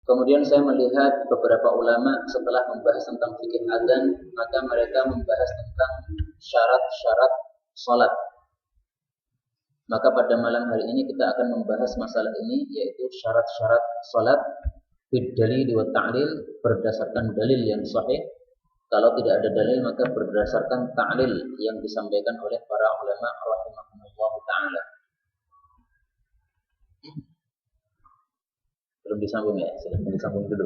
Kemudian saya melihat beberapa ulama setelah membahas tentang fikih adzan, maka mereka membahas tentang syarat-syarat salat. Maka pada malam hari ini kita akan membahas masalah ini, yaitu syarat-syarat salat bid-dalil wa ta'lil, berdasarkan dalil yang sahih. Kalau tidak ada dalil maka berdasarkan ta'lil yang disampaikan oleh para ulama rahimahumullah taala. Belum disambung ya, silahkan disambung dulu.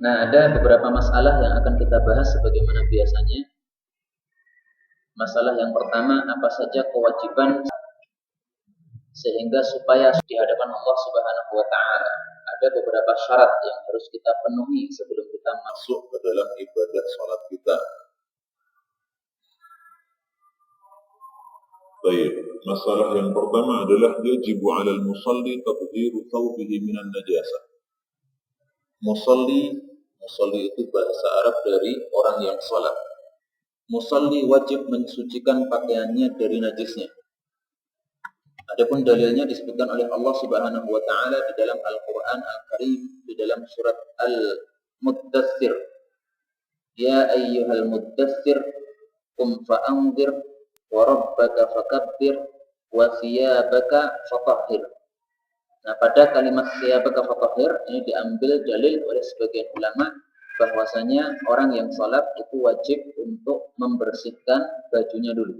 Nah, ada beberapa masalah yang akan kita bahas sebagaimana biasanya. Masalah yang pertama, apa saja kewajiban sehingga supaya di hadapan Allah Subhanahu wa taala. Ada beberapa syarat yang harus kita penuhi sebelum kita masuk ke dalam ibadah salat kita. Baik, masalah yang pertama adalah yajibu 'alal musalli tadhiru thawbihi minan najasah. Musalli itu bahasa Arab dari orang yang salat. Musalli wajib mensucikan pakaiannya dari najisnya. Adapun dalilnya disebutkan oleh Allah Subhanahu wa taala di dalam Al-Qur'an Al-Karim di dalam surat Al-Muddatsir. Ya ayyuhal muddatsir qum fa'anzir wa rabbaka fakabbir wa thiyabaka fatahhir. Nah, pada kalimat thiyabaka fatahhir ini diambil dalil oleh sebagian ulama bahwasanya orang yang salat itu wajib untuk membersihkan bajunya dulu.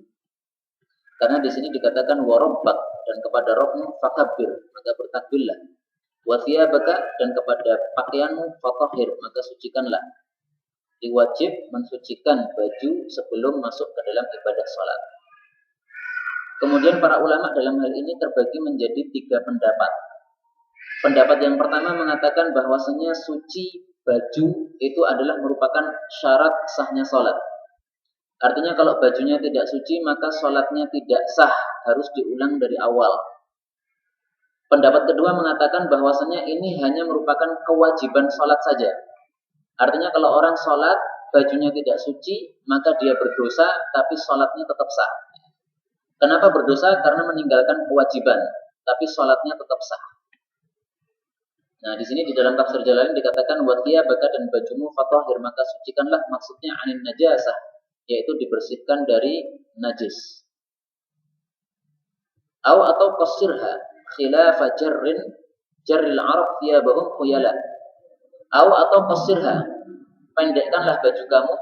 Karena di sini dikatakan wa rabbak, dan kepada Rabbmu fakabbir, maka bertakbirlah. Wa thiyabaka, dan kepada pakaianmu fatahhir, maka sucikanlah. Diwajib mensucikan baju sebelum masuk ke dalam ibadah salat. Kemudian para ulama dalam hal ini terbagi menjadi 3 pendapat. Pendapat yang pertama mengatakan bahwasanya suci baju itu adalah merupakan syarat sahnya salat. Artinya kalau bajunya tidak suci maka salatnya tidak sah, harus diulang dari awal. Pendapat kedua mengatakan bahwasanya ini hanya merupakan kewajiban salat saja. Artinya kalau orang salat bajunya tidak suci maka dia berdosa tapi salatnya tetap sah. Kenapa berdosa? Karena meninggalkan kewajiban, tapi salatnya tetap sah. Nah, di sini di dalam tafsir Jalalain dikatakan wa thiyabaka, dan bajumu fatahhir, maka sucikanlah, maksudnya anin najasah, yaitu dibersihkan dari najis. Atau qasirha khilafa jarril arab thiyabahum khuyala. Atau qasirha, pendekkanlah baju kamu,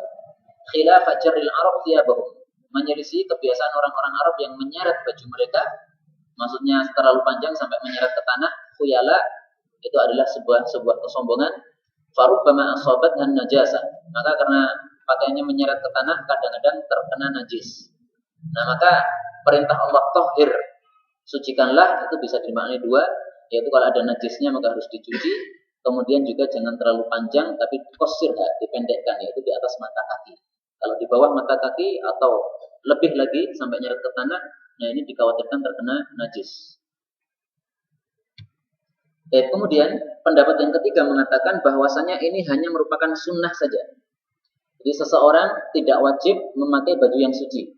khilafa jarril arab thiyabahum, menyelisih kebiasaan orang-orang Arab yang menyeret baju mereka, maksudnya terlalu panjang sampai menyeret ke tanah. Khuyala itu adalah sebuah kesombongan. Farubbama asabathan najasah, maka karena pakaiannya menyeret ke tanah kadang-kadang terkena najis. Nah, maka perintah Allah tahhir, sucikanlah, itu bisa dimaknai 2, yaitu kalau ada najisnya maka harus dicuci. Kemudian juga jangan terlalu panjang, tapi qasirha, dipendekkan, yaitu di atas mata kaki. Kalau di bawah mata kaki atau lebih lagi sampai nyeret ke tanah, nah ini dikhawatirkan terkena najis. Kemudian pendapat yang ketiga mengatakan bahwasanya ini hanya merupakan sunnah saja. Jadi seseorang tidak wajib memakai baju yang suci.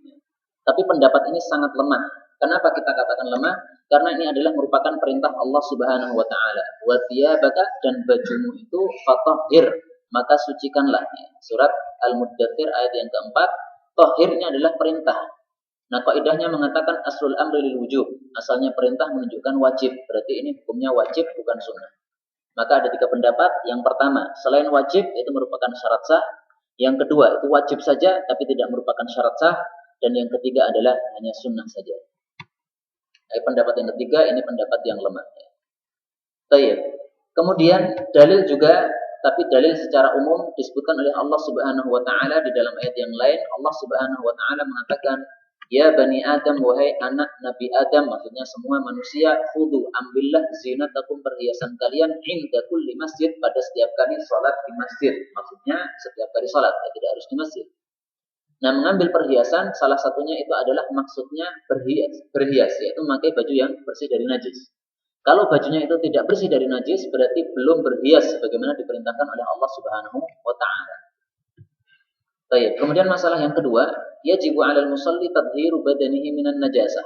Tapi pendapat ini sangat lemah. Kenapa kita katakan lemah? Karena ini adalah merupakan perintah Allah Subhanahu wa taala. Wa thiyabaka, dan bajumu itu fatahhir, maka sucikanlah. Surat Al-Muddatsir ayat yang keempat. Tahhir ini adalah perintah. Nah, kaidahnya mengatakan aslul amri lil wujub. Asalnya perintah menunjukkan wajib. Berarti ini hukumnya wajib, bukan sunnah. Maka ada 3 pendapat. Yang pertama, selain wajib itu merupakan syarat sah. Yang kedua, itu wajib saja tapi tidak merupakan syarat sah. Dan yang ketiga adalah hanya sunnah saja. Pendapat yang ketiga ini pendapat yang lemah. Baik. Kemudian dalil juga, tapi dalil secara umum disebutkan oleh Allah Subhanahu wa taala di dalam ayat yang lain. Allah Subhanahu wa taala mengatakan, ya bani Adam, wahai anak Nabi Adam, maksudnya semua manusia, khudhu, ambillah zinatakum, perhiasan kalian, inda kulli masjid, pada setiap kali salat di masjid. Maksudnya setiap kali salat, tidak harus di masjid. Nah, mengambil perhiasan salah satunya itu adalah maksudnya berhias, yaitu memakai baju yang bersih dari najis. Kalau bajunya itu tidak bersih dari najis, berarti belum berhias sebagaimana diperintahkan oleh Allah Subhanahu wa taala. Baik, kemudian masalah yang kedua, yajibu 'alal musalli tadhiru badanihi minan najasah.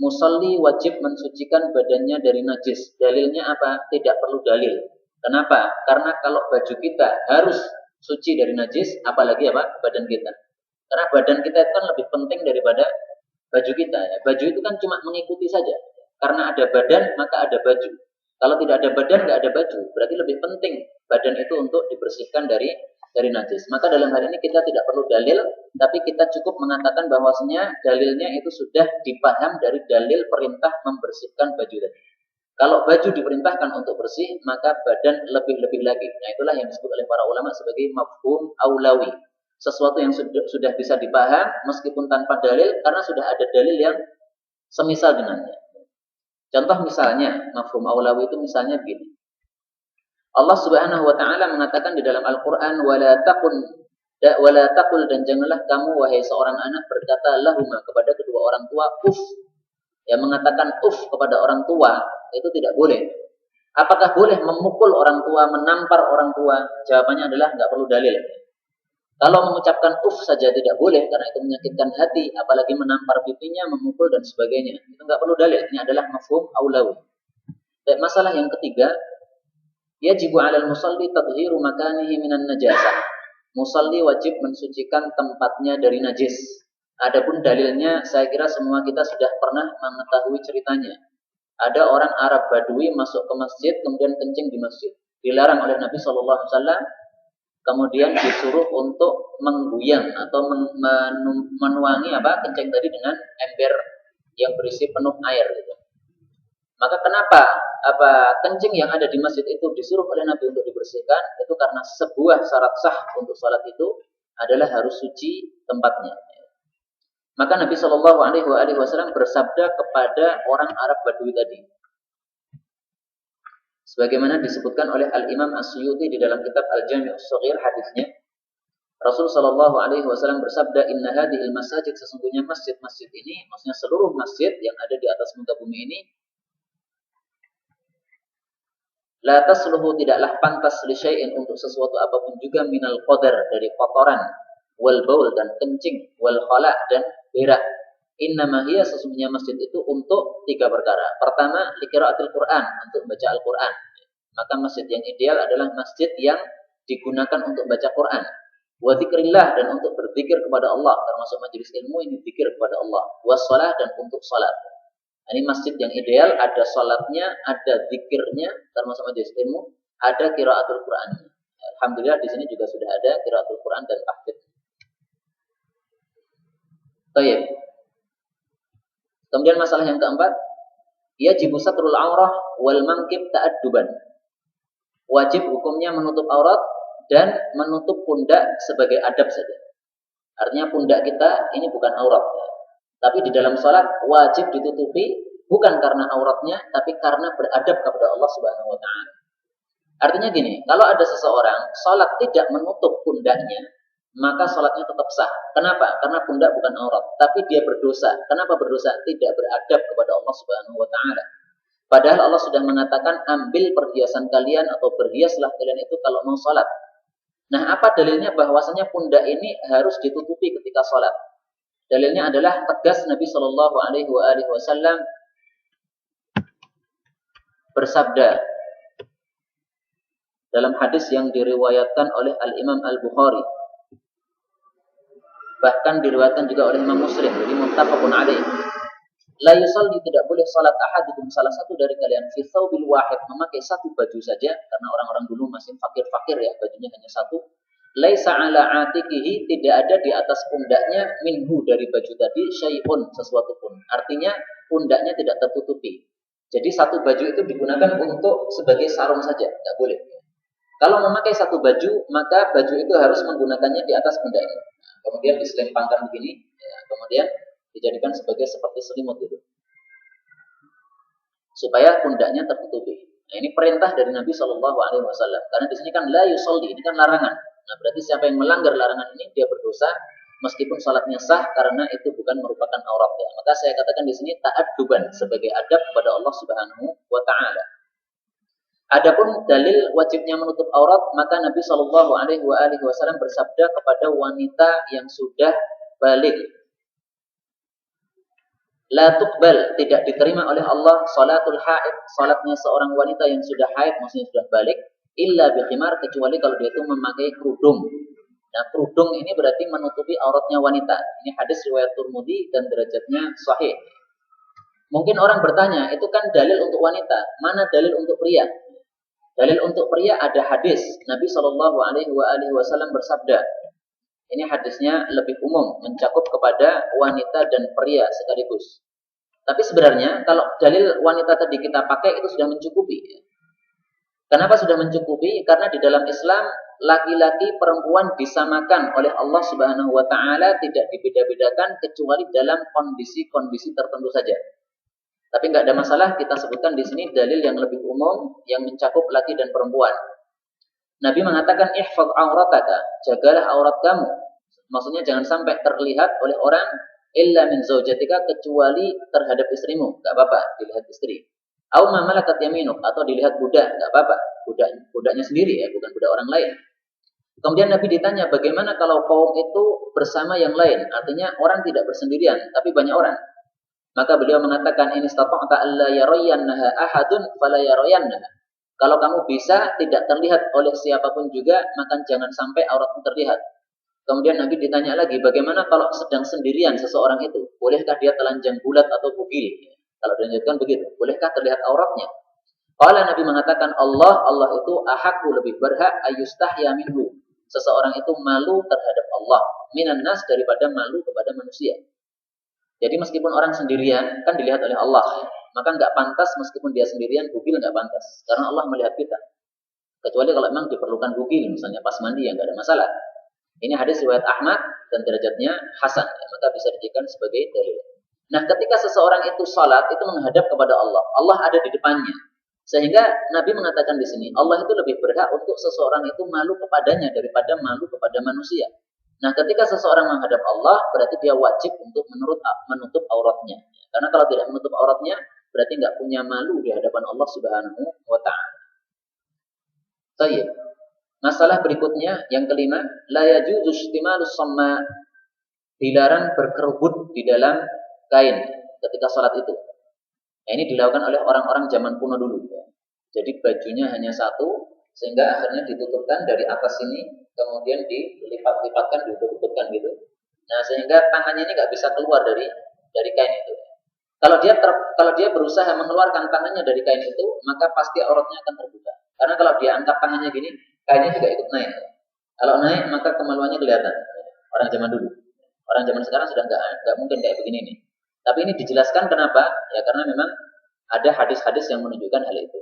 musalli wajib mensucikan badannya dari najis. Dalilnya apa? Tidak perlu dalil. Kenapa? Karena kalau baju kita harus suci dari najis, apalagi apa? Badan kita. Karena badan kita itu kan lebih penting daripada baju kita. Ya. Baju itu kan cuma mengikuti saja. Karena ada badan, maka ada baju. Kalau tidak ada badan, nggak ada baju. Berarti lebih penting badan itu untuk dibersihkan dari najis. Maka dalam hal ini kita tidak perlu dalil, tapi kita cukup mengatakan bahwasanya dalilnya itu sudah dipaham dari dalil perintah membersihkan baju tadi. Kalau baju diperintahkan untuk bersih, maka badan lebih-lebih lagi. Nah, itulah yang disebut oleh para ulama sebagai mafhum aulawi. Sesuatu yang sudah bisa dipaham meskipun tanpa dalil, karena sudah ada dalil yang semisal dengannya. Contoh misalnya, mafhum aulawi itu misalnya begini. Allah Subhanahu wa taala mengatakan di dalam Al-Qur'an wala taqul dan janganlah kamu wahai seorang anak berkata lahuma kepada kedua orang tua uf. Yang mengatakan uf kepada orang tua itu tidak boleh. Apakah boleh memukul orang tua, menampar orang tua? Jawabannya adalah enggak perlu dalil. Kalau mengucapkan uf saja tidak boleh karena itu menyakitkan hati, apalagi menampar pipinya, memukul dan sebagainya. Itu enggak perlu dalil. Ini adalah mafhum aulawi. Dan masalah yang ketiga, yajibu 'alal musalli tadhiru makanihi minan najasah. Musalli wajib mensucikan tempatnya dari najis. Adapun dalilnya saya kira semua kita sudah pernah mengetahui ceritanya. Ada orang Arab Badui masuk ke masjid kemudian kencing di masjid. Dilarang oleh Nabi SAW, kemudian disuruh untuk mengguyang atau menuangi kencing tadi dengan ember yang berisi penuh air gitu. Maka kenapa kencing yang ada di masjid itu disuruh oleh Nabi untuk dibersihkan? Itu karena sebuah syarat sah untuk salat itu adalah harus suci tempatnya. Maka Nabi Shallallahu Alaihi Wasallam bersabda kepada orang Arab Badui tadi, sebagaimana disebutkan oleh Al Imam As-Suyuti di dalam kitab Al Jami' As-Shaghir hadisnya, Rasul Shallallahu Alaihi Wasallam bersabda, Inna hadhil masajid, sesungguhnya masjid-masjid ini, maksudnya seluruh masjid yang ada di atas muka bumi ini, la tasluhu, tidaklah pantas li syai'in, untuk sesuatu apapun juga, minal qadar, dari kotoran, wal baul, dan kencing, wal khala', dan berak. Innama hiya, sesungguhnya masjid itu untuk tiga perkara. Pertama, liqiraatil Qur'an, untuk baca Al-Qur'an. Maka masjid yang ideal adalah masjid yang digunakan untuk baca Qur'an. Wa dzikrillah, dan untuk berzikir kepada Allah, termasuk majelis ilmu ini zikir kepada Allah. Wa shalah, dan untuk salat. Ini masjid yang ideal, ada salatnya, ada zikirnya, termasuk majelis ilmu, ada qiraatul Qur'an. Alhamdulillah di sini juga sudah ada qiraatul Qur'an dan tahfidz. Baik. Kemudian masalah yang keempat, yajibu satrul aurah wal mankib ta'adduban. Wajib hukumnya menutup aurat dan menutup pundak sebagai adab saja. Artinya pundak kita ini bukan aurat. Tapi di dalam salat wajib ditutupi bukan karena auratnya, tapi karena beradab kepada Allah Subhanahu wa taala. Artinya gini, kalau ada seseorang salat tidak menutup pundaknya, maka salatnya tetap sah. Kenapa? Karena pundak bukan aurat, tapi dia berdosa. Kenapa berdosa? Tidak beradab kepada Allah Subhanahu wa taala. Padahal Allah sudah mengatakan, ambil perhiasan kalian atau berhiaslah kalian itu kalau mau salat. Nah, apa dalilnya bahwasanya pundak ini harus ditutupi ketika salat? Dalilnya adalah tegas Nabi Shallallahu Alaihi Wasallam bersabda dalam hadis yang diriwayatkan oleh Al Imam Al Bukhari, bahkan diriwayatkan juga oleh Imam Muslim, jadi muttafaqun alaih. La yusalli, tidak boleh salat ahadukum, salah satu dari kalian, fi thawbil wahid, memakai satu baju saja, karena orang-orang dulu masih fakir-fakir ya, bajunya hanya satu. Laisa ala atikihi, tidak ada di atas pundaknya, minhu, dari baju tadi, syai'un, sesuatu pun. Artinya pundaknya tidak tertutupi. Jadi satu baju itu digunakan untuk sebagai sarung saja, tidak boleh. Kalau memakai satu baju, maka baju itu harus menggunakannya di atas pundaknya. Kemudian diselempangkan begini, ya, kemudian dijadikan sebagai seperti selimut itu, supaya pundaknya tertutupi. Nah, ini perintah dari Nabi Shallallahu Alaihi Wasallam. Karena di sini kan la yusalli, ini kan larangan. Nah, berarti siapa yang melanggar larangan ini dia berdosa, meskipun salatnya sah karena itu bukan merupakan aurat. Ya. Maka saya katakan di sini ta'adduban, sebagai adab kepada Allah Subhanahu wa taala. Adapun dalil wajibnya menutup aurat, maka Nabi Shallallahu Alaihi Wasallam bersabda kepada wanita yang sudah balik, La tuqbal, tidak diterima oleh Allah salatul haid, salatnya seorang wanita yang sudah haid, maksudnya sudah balik, illa bikhimar, kecuali kalau dia itu memakai kerudung. Nah, kerudung ini berarti menutupi auratnya wanita. Ini hadis riwayat Tirmidzi dan derajatnya sahih. Mungkin orang bertanya, itu kan dalil untuk wanita, mana dalil untuk pria? Dalil untuk pria ada hadis Nabi Shallallahu Alaihi Wasallam bersabda. Ini hadisnya lebih umum, mencakup kepada wanita dan pria sekaligus. Tapi sebenarnya kalau dalil wanita tadi kita pakai itu sudah mencukupi. Kenapa sudah mencukupi? Karena di dalam Islam laki-laki perempuan disamakan oleh Allah Subhanahu wa taala, tidak dibeda-bedakan kecuali dalam kondisi-kondisi tertentu saja. Tapi nggak ada masalah, kita sebutkan di sini dalil yang lebih umum yang mencakup laki dan perempuan. Nabi mengatakan ihfaz aurataka, jagalah aurat kamu. Maksudnya jangan sampai terlihat oleh orang illa min zaujatika, kecuali terhadap istrimu, enggak apa-apa dilihat istri. Au ma malakat yaminuk, atau dilihat budak, enggak apa-apa. Budaknya sendiri ya, bukan budak orang lain. Kemudian Nabi ditanya, bagaimana kalau kaum itu bersama yang lain? Artinya orang tidak bersendirian, tapi banyak orang. Maka beliau mengatakan, in istata'ta alla yarayannaha ahadun fala yarayannaha. Kalau kamu bisa tidak terlihat oleh siapapun juga, maka jangan sampai auratmu terlihat. Kemudian Nabi ditanya lagi, bagaimana kalau sedang sendirian seseorang itu? Bolehkah dia telanjang bulat atau bugil? Kalau dilanjutkan begitu, bolehkah terlihat auratnya? Kalau Nabi mengatakan Allah itu ahakku, lebih berhak ayustahya minhu. Seseorang itu malu terhadap Allah, minan nas, daripada malu kepada manusia. Jadi meskipun orang sendirian kan dilihat oleh Allah, maka nggak pantas meskipun dia sendirian bugil, nggak pantas, karena Allah melihat kita. Kecuali kalau memang diperlukan bugil, misalnya pas mandi, yang nggak ada masalah. Ini hadis riwayat Ahmad dan derajatnya hasan, ya, maka bisa dijadikan sebagai dalil. Nah, ketika seseorang itu salat, itu menghadap kepada Allah. Allah ada di depannya. Sehingga Nabi mengatakan di sini, Allah itu lebih berhak untuk seseorang itu malu kepadanya daripada malu kepada manusia. Nah, ketika seseorang menghadap Allah, berarti dia wajib untuk menutup auratnya. Karena kalau tidak menutup auratnya, berarti nggak punya malu di hadapan Allah Subhanahu wa Ta'ala. Baik. Masalah berikutnya, yang kelima, la yajuzu istimalus samma, dilarang berkerubut di dalam kain ketika salat itu. Nah, ini dilakukan oleh orang-orang zaman kuno dulu. Ya. Jadi bajunya hanya satu, sehingga akhirnya ditutupkan dari atas sini, kemudian dilipat-lipatkan, ditutupkan gitu. Nah, sehingga tangannya ini nggak bisa keluar dari kain itu. Kalau dia berusaha mengeluarkan tangannya dari kain itu, maka pasti auratnya akan terbuka. Karena kalau dia angkat tangannya gini, kainnya juga ikut naik. Kalau naik, maka kemaluannya kelihatan. Orang zaman dulu. Orang zaman sekarang sudah nggak mungkin kayak begini nih. Tapi ini dijelaskan kenapa? Ya karena memang ada hadis-hadis yang menunjukkan hal itu.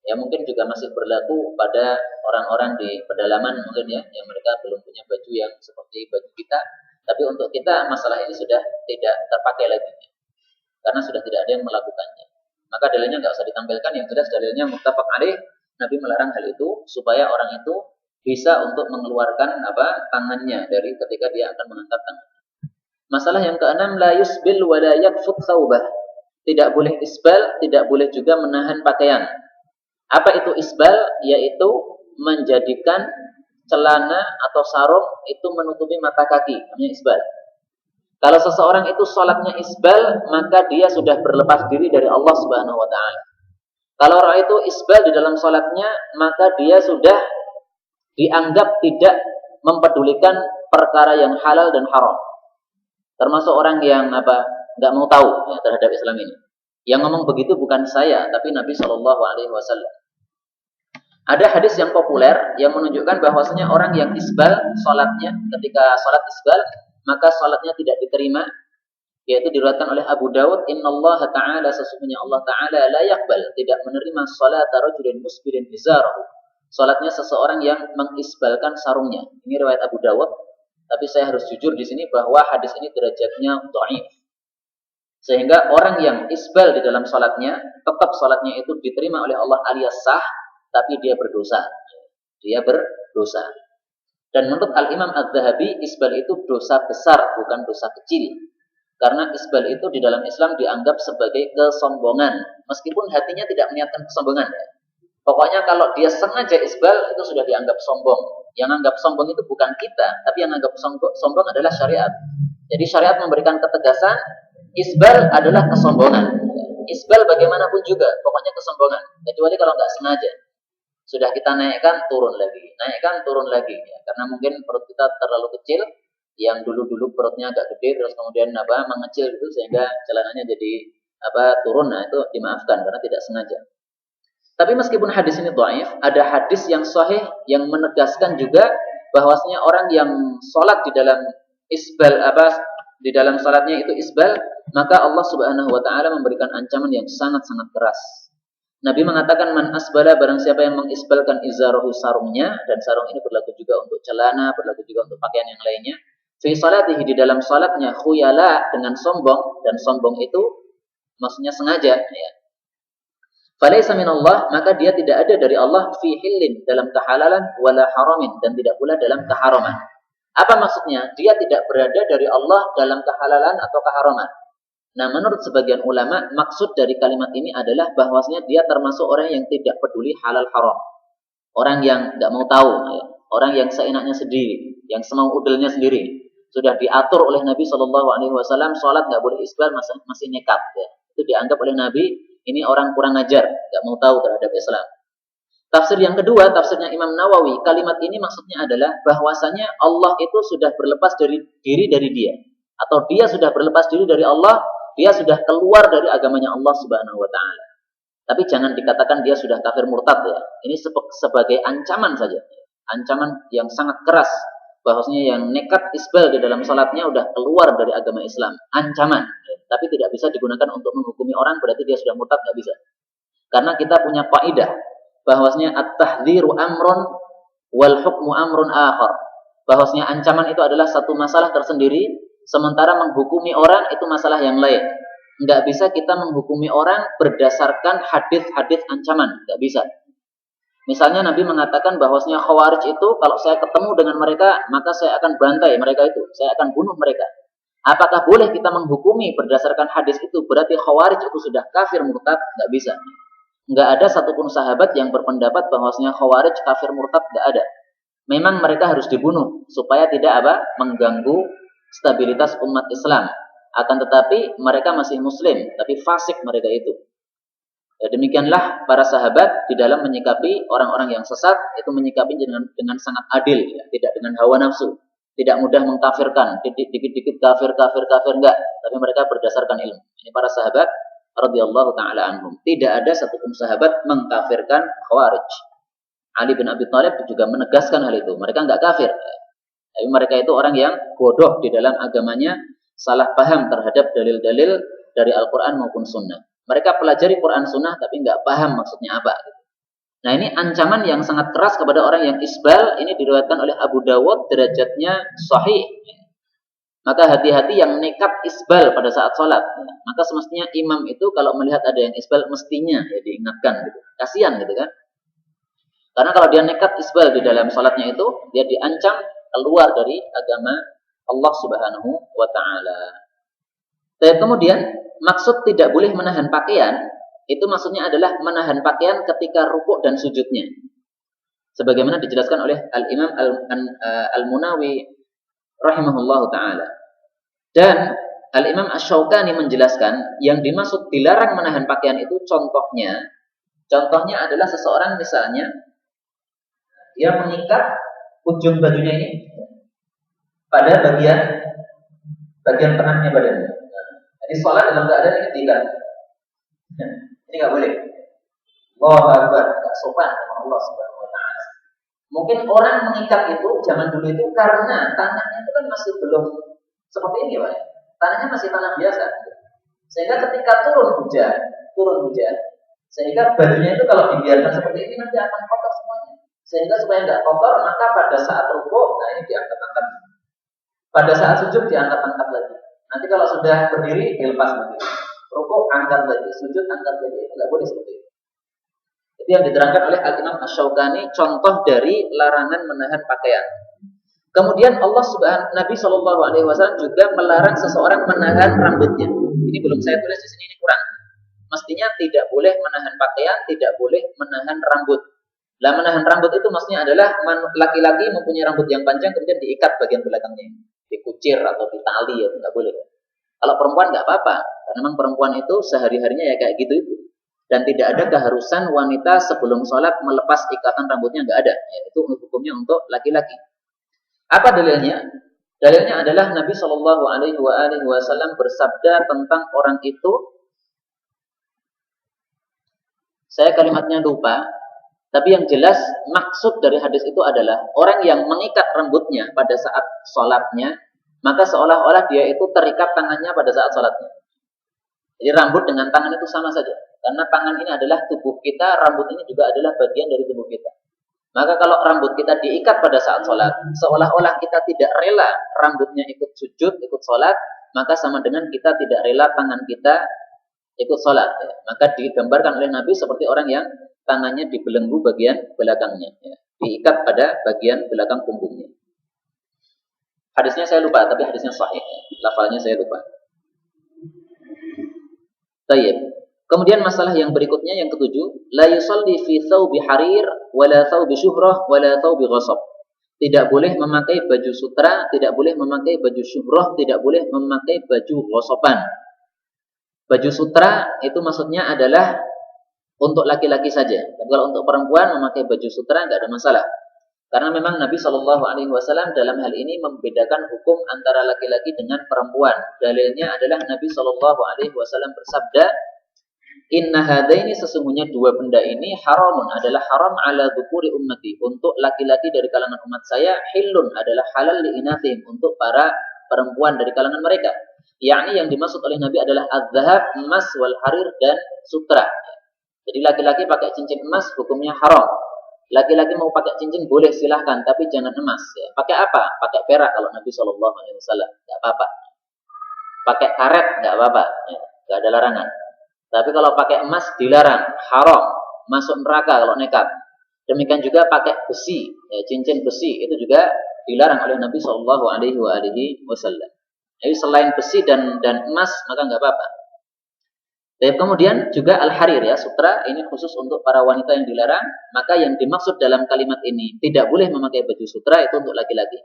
Ya mungkin juga masih berlaku pada orang-orang di pedalaman mungkin ya, yang mereka belum punya baju yang seperti baju kita. Tapi untuk kita masalah ini sudah tidak terpakai lagi. Karena sudah tidak ada yang melakukannya. Maka dalilnya nggak usah ditampilkan, yang jelas dalilnya muttafaq alaih. Nabi melarang hal itu supaya orang itu bisa untuk mengeluarkan tangannya dari ketika dia akan mengangkat tangan. Masalah yang keenam, la yusbil wa la yakfut thawbah. Tidak boleh isbal, tidak boleh juga menahan pakaian. Apa itu isbal? Yaitu menjadikan celana atau sarung itu menutupi mata kaki, namanya isbal. Kalau seseorang itu sholatnya isbal, maka dia sudah berlepas diri dari Allah Subhanahu wa Ta'ala. Kalau orang itu isbal di dalam sholatnya, maka dia sudah dianggap tidak mempedulikan perkara yang halal dan haram. Termasuk orang yang nggak mau tahu ya, terhadap Islam ini. Yang ngomong begitu bukan saya, tapi Nabi Shallallahu Alaihi Wasallam. Ada hadis yang populer yang menunjukkan bahwasanya orang yang isbal sholatnya, ketika sholat isbal, maka sholatnya tidak diterima. Yaitu diriwayatkan oleh Abu Dawud, innallaha ta'ala, sesungguhnya Allah Ta'ala la yaqbal, tidak menerima salata rajulin musbilin izarahu, salatnya seseorang yang mengisbalkan sarungnya. Ini riwayat Abu Dawud, tapi saya harus jujur di sini bahwa hadis ini derajatnya dhaif. Sehingga orang yang isbal di dalam salatnya, tetap salatnya itu diterima oleh Allah alias sah, tapi dia berdosa. Dia berdosa. Dan menurut Al-Imam Az-Zahabi, isbal itu dosa besar, bukan dosa kecil. Karena isbal itu di dalam Islam dianggap sebagai kesombongan. Meskipun hatinya tidak meniatkan kesombongan. Ya. Pokoknya kalau dia sengaja isbal, itu sudah dianggap sombong. Yang anggap sombong itu bukan kita, tapi yang anggap sombong adalah syariat. Jadi syariat memberikan ketegasan, Isbal adalah kesombongan. Isbal bagaimanapun juga, pokoknya kesombongan. Kecuali kalau nggak sengaja. Sudah kita naikkan, turun lagi. Naikkan, turun lagi. Ya, karena mungkin perut kita terlalu kecil, yang dulu-dulu perutnya agak gede, terus kemudian mengecil gitu, sehingga celananya jadi turun. Nah, itu dimaafkan karena tidak sengaja. Tapi meskipun hadis ini dhaif, ada hadis yang sahih yang menegaskan juga bahwasanya orang yang sholat di dalam isbal di dalam salatnya itu isbal, maka Allah Subhanahu wa taala memberikan ancaman yang sangat-sangat keras. Nabi mengatakan man asbala, barang siapa yang mengisbalkan izarahu, sarungnya, dan sarung ini berlaku juga untuk celana, berlaku juga untuk pakaian yang lainnya. Fi salatihi, di dalam salatnya, khuyala, dengan sombong, dan sombong itu maksudnya sengaja, ya. Falaysa minallah, maka dia tidak ada dari Allah fi hillin, dalam kehalalan, wala haramin, dan tidak pula dalam keharaman. Apa maksudnya? Dia tidak berada dari Allah dalam kehalalan atau keharaman. Nah, menurut sebagian ulama, maksud dari kalimat ini adalah bahwasanya dia termasuk orang yang tidak peduli halal haram. Orang yang nggak mau tahu, ya. Orang yang seenaknya sendiri, yang semau udelnya sendiri. Sudah diatur oleh Nabi SAW, sholat nggak boleh isbal, masih nekat. Ya. Itu dianggap oleh Nabi, ini orang kurang ajar, nggak mau tahu terhadap Islam. Tafsir yang kedua, tafsirnya Imam Nawawi, kalimat ini maksudnya adalah bahwasanya Allah itu sudah berlepas diri dari dia, atau dia sudah berlepas diri dari Allah, dia sudah keluar dari agamanya Allah Subhanahu wa taala. Tapi jangan dikatakan dia sudah kafir murtad, ya. Ini sebagai ancaman saja. Ancaman yang sangat keras bahwasanya yang nekat isbal di dalam salatnya udah keluar dari agama Islam. Ancaman, ya. Tapi tidak bisa digunakan untuk menghukumi orang berarti dia sudah murtad, nggak bisa. Karena kita punya kaidah bahwasanya at-tahdhiru amrun wal hukmu amrun akhar. Bahwasanya ancaman itu adalah satu masalah tersendiri, sementara menghukumi orang itu masalah yang lain. Enggak bisa kita menghukumi orang berdasarkan hadis-hadis ancaman, enggak bisa. Misalnya Nabi mengatakan bahwasanya Khawarij itu kalau saya ketemu dengan mereka, maka saya akan bantai mereka itu, saya akan bunuh mereka. Apakah boleh kita menghukumi berdasarkan hadis itu berarti Khawarij itu sudah kafir murtad? Enggak bisa. Enggak ada satupun sahabat yang berpendapat bahwasanya Khawarij kafir murtad, enggak ada. Memang mereka harus dibunuh supaya tidak mengganggu stabilitas umat Islam. Akan tetapi mereka masih muslim, tapi fasik mereka itu. Ya, demikianlah para sahabat di dalam menyikapi orang-orang yang sesat, itu menyikapi dengan sangat adil, ya. Tidak dengan hawa nafsu, tidak mudah mengkafirkan, dikit-dikit kafir enggak, tapi mereka berdasarkan ilmu. Ini para sahabat radhiyallahu taala anhum. Tidak ada satupun sahabat mengkafirkan Khawarij. Ali bin Abi Thalib juga menegaskan hal itu. Mereka enggak kafir, ya. Tapi mereka itu orang yang bodoh di dalam agamanya, salah paham terhadap dalil-dalil dari Al-Quran maupun Sunnah. Mereka pelajari Quran Sunnah tapi nggak paham maksudnya apa. Nah, ini ancaman yang sangat keras kepada orang yang isbal. Ini diriwayatkan oleh Abu Dawud, derajatnya sahih. Maka hati-hati yang nekat isbal pada saat sholat. Maka semestinya imam itu kalau melihat ada yang isbal mestinya ya diingatkan gitu. Kasihan gitu kan. Karena kalau dia nekat isbal di dalam sholatnya itu, dia diancam keluar dari agama Allah Subhanahu wa taala. Dan kemudian maksud tidak boleh menahan pakaian itu maksudnya adalah menahan pakaian ketika rukuk dan sujudnya. Sebagaimana dijelaskan oleh Al-Imam Al-Munawi rahimahullahu taala. Dan Al-Imam Asy-Syaukani menjelaskan yang dimaksud dilarang menahan pakaian itu contohnya adalah seseorang misalnya dia mengikat ujung bajunya ini pada bagian tengahnya badannya. Jadi sholat dalam keadaan ini diikat. Ini nggak boleh. Allahu Akbar, nggak sopan sama Allah Subhanahu Wa Taala. Mungkin orang mengikat itu zaman dulu itu karena tanahnya itu kan masih belum seperti ini, Pak. Tanahnya masih tanah biasa. Sehingga ketika turun hujan, sehingga bajunya itu kalau dibiarkan seperti ini nanti akan kotor semuanya. Sehingga supaya nggak kotor, maka pada saat rukuk, nah ini diangkat-angkat. Pada saat sujud diangkat-angkat lagi. Nanti kalau sudah berdiri dilepas lagi. Rukuk angkat lagi, sujud angkat lagi. Itu nggak boleh seperti itu. Itu yang diterangkan oleh Al-Imam Asy-Syaukani, contoh dari larangan menahan pakaian. Kemudian Nabi Shallallahu Alaihi Wasallam juga melarang seseorang menahan rambutnya. Ini belum saya tulis di sini, ini kurang. Mestinya tidak boleh menahan pakaian, tidak boleh menahan rambut. Lah menahan rambut itu maksudnya adalah laki-laki mempunyai rambut yang panjang kemudian diikat bagian belakangnya, dikucir atau ditali, ya nggak boleh. Kalau perempuan nggak apa-apa, karena memang perempuan itu sehari-harinya ya kayak gitu itu. Dan tidak ada keharusan wanita sebelum sholat melepas ikatan rambutnya, nggak ada. Ya, itu hukumnya untuk laki-laki. Apa dalilnya? Dalilnya adalah Nabi Shallallahu Alaihi Wasallam bersabda tentang orang itu. Saya kalimatnya lupa, tapi yang jelas maksud dari hadis itu adalah orang yang mengikat rambutnya pada saat sholatnya, maka seolah-olah dia itu terikat tangannya pada saat sholatnya. Jadi rambut dengan tangan itu sama saja. Karena tangan ini adalah tubuh kita, rambut ini juga adalah bagian dari tubuh kita. Maka kalau rambut kita diikat pada saat sholat, seolah-olah kita tidak rela rambutnya ikut sujud, ikut sholat, maka sama dengan kita tidak rela tangan kita ikut sholat. Ya. Maka digambarkan oleh Nabi seperti orang yang tangannya dibelenggu bagian belakangnya. Ya. Diikat pada bagian belakang punggungnya. Hadisnya saya lupa, tapi hadisnya sahih. Ya. Lafalnya saya lupa. Tayyib. Kemudian masalah yang berikutnya yang ketujuh, la yusalli fi thawbi harir wala thawbi syuhrah wala thawbi ghasab. Tidak boleh memakai baju sutra, tidak boleh memakai baju syuhrah, tidak boleh memakai baju ghasaban. Baju sutra itu maksudnya adalah untuk laki-laki saja. Dan kalau untuk perempuan memakai baju sutra enggak ada masalah. Karena memang Nabi Shallallahu Alaihi Wasallam dalam hal ini membedakan hukum antara laki-laki dengan perempuan. Dalilnya adalah Nabi Shallallahu Alaihi Wasallam bersabda, Inna hadaini sesungguhnya dua benda ini haramun adalah haram ala dzukuri ummati untuk laki-laki dari kalangan umat saya, hilun adalah halal li inathihim untuk para perempuan dari kalangan mereka. Yakni yang dimaksud oleh Nabi adalah az-zahab, emas, wal harir dan sutra. Jadi laki-laki pakai cincin emas hukumnya haram. Laki-laki mau pakai cincin boleh silahkan, tapi jangan emas. Ya. Pakai apa? Pakai perak kalau Nabi Shallallahu Alaihi Wasallam nggak apa-apa. Pakai karet nggak apa-apa, ya. Nggak ada larangan. Tapi kalau pakai emas dilarang, haram, masuk neraka kalau nekat. Demikian juga pakai besi, ya, cincin besi itu juga dilarang oleh Nabi Shallallahu Alaihi Wasallam. Jadi selain besi dan emas maka nggak apa-apa. Dan kemudian juga al-harir ya, sutra ini khusus untuk para wanita yang dilarang. Maka yang dimaksud dalam kalimat ini tidak boleh memakai baju sutra itu untuk laki-laki.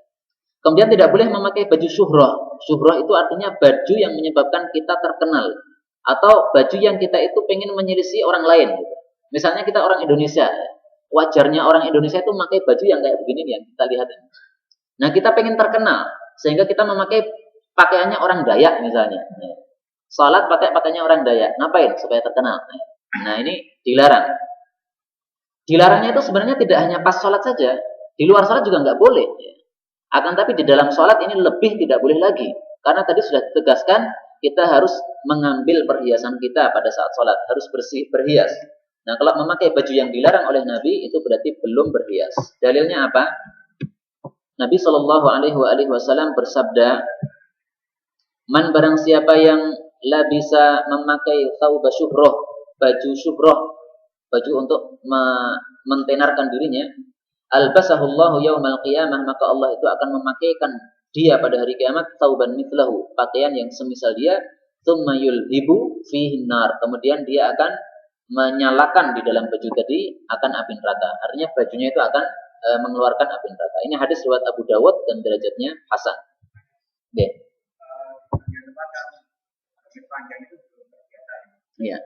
Kemudian tidak boleh memakai baju syuhrah. Syuhrah itu artinya baju yang menyebabkan kita terkenal. Atau baju yang kita itu pengen menyelisih orang lain. Misalnya kita orang Indonesia, wajarnya orang Indonesia itu memakai baju yang kayak begini yang kita lihat ini. Nah kita pengen terkenal, sehingga kita memakai pakaiannya orang Dayak misalnya. Salat pakai pakaiannya orang Dayak, ngapain? Supaya terkenal. Nah ini dilarang. Dilarangnya itu sebenarnya tidak hanya pas salat saja, di luar salat juga nggak boleh. Akan tapi di dalam salat ini lebih tidak boleh lagi, karena tadi sudah ditegaskan. Kita harus mengambil perhiasan kita pada saat sholat. Harus berhias. Nah, kalau memakai baju yang dilarang oleh Nabi, itu berarti belum berhias. Dalilnya apa? Nabi Shallallahu Alaihi Wasallam bersabda, Man barang siapa yang la bisa memakai thawba syuhrah, baju syuhrah, baju untuk mentenarkan dirinya, albasahullahu yaumal qiyamah, maka Allah itu akan memakaikan dia pada hari kiamat tauban mithlahu, pakaian yang semisal dia, tsumma yulhibu fihi nar, kemudian dia akan menyalakan di dalam baju tadi akan api neraka. Artinya bajunya itu akan mengeluarkan api neraka. Ini hadis riwayat Abu Dawud dan derajatnya hasan. Oke. Iya.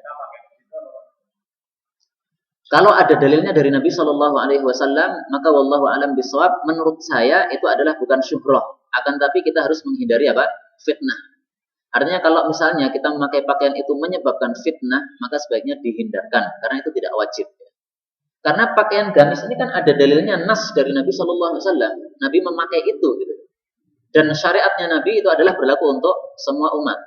Kalau ada dalilnya dari Nabi Shallallahu Alaihi Wasallam, maka wallahu alam bisawab. Menurut saya itu adalah bukan syuhrah. Akan tapi kita harus menghindari apa? Fitnah. Artinya kalau misalnya kita memakai pakaian itu menyebabkan fitnah, maka sebaiknya dihindarkan karena itu tidak wajib. Karena pakaian gamis ini kan ada dalilnya nas dari Nabi Shallallahu Alaihi Wasallam. Nabi memakai itu, gitu. Dan syariatnya Nabi itu adalah berlaku untuk semua umat.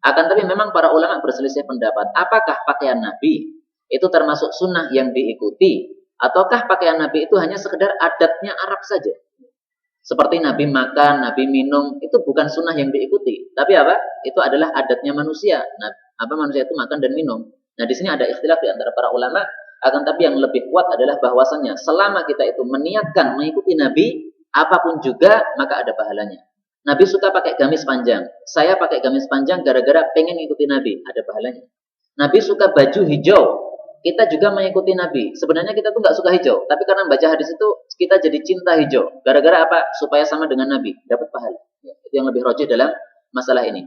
Akan tapi memang para ulama berselisih pendapat. Apakah pakaian Nabi itu termasuk sunnah yang diikuti, ataukah pakaian Nabi itu hanya sekedar adatnya Arab saja? Seperti Nabi makan, Nabi minum, itu bukan sunnah yang diikuti. Tapi apa? Itu adalah adatnya manusia. Nah, apa manusia itu makan dan minum. Nah, di sini ada ikhtilaf di antara para ulama. Akan tapi yang lebih kuat adalah bahwasannya selama kita itu meniatkan mengikuti Nabi, apapun juga, maka ada pahalanya. Nabi suka pakai gamis panjang. Saya pakai gamis panjang gara-gara pengen ikuti Nabi. Ada pahalanya. Nabi suka baju hijau. Kita juga mengikuti Nabi. Sebenarnya kita tuh nggak suka hijau, tapi karena baca hadis itu kita jadi cinta hijau. Gara-gara apa? Supaya sama dengan Nabi, dapat pahala. Ya, itu yang lebih rajih dalam masalah ini.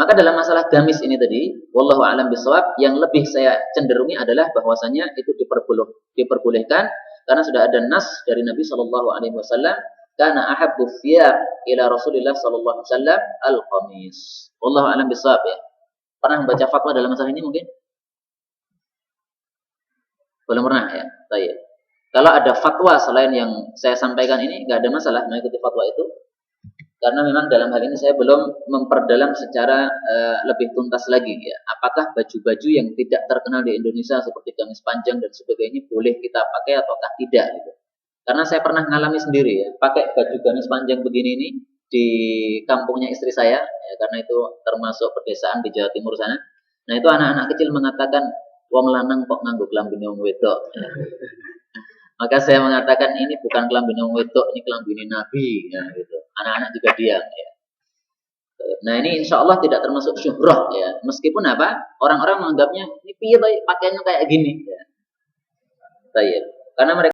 Maka dalam masalah gamis ini tadi, wallahu a'lam bishawab, yang lebih saya cenderungi adalah bahwasanya itu diperbolehkan karena sudah ada nas dari Nabi Shallallahu Alaihi Wasallam, karena ahabbu thiyab ila Rasulillah Shallallahu Alaihi Wasallam al-qamis. Wallahu a'lam bishawab ya. Pernah membaca fatwa dalam masalah ini mungkin? Belum pernah ya. Baik. Kalau ada fatwa selain yang saya sampaikan ini, nggak ada masalah mengikuti fatwa itu. Karena memang dalam hal ini saya belum memperdalam secara lebih tuntas lagi ya. Apakah baju-baju yang tidak terkenal di Indonesia seperti gamis panjang dan sebagainya boleh kita pakai ataukah tidak gitu. Karena saya pernah ngalami sendiri ya, pakai baju gamis panjang begini ini di kampungnya istri saya ya, karena itu termasuk pedesaan di Jawa Timur sana. Nah, itu anak-anak kecil mengatakan, wong lanang kok nganggo klambine wong wedok. Maka saya mengatakan ini bukan klambi wong wedok, ini klambi Nabi ya gitu. Anak-anak juga diam ya. Nah, ini insya Allah tidak termasuk syuhrah ya. Meskipun apa? Orang-orang menganggapnya ini piye pakaiannya kayak gini ya. Baik. Karena mereka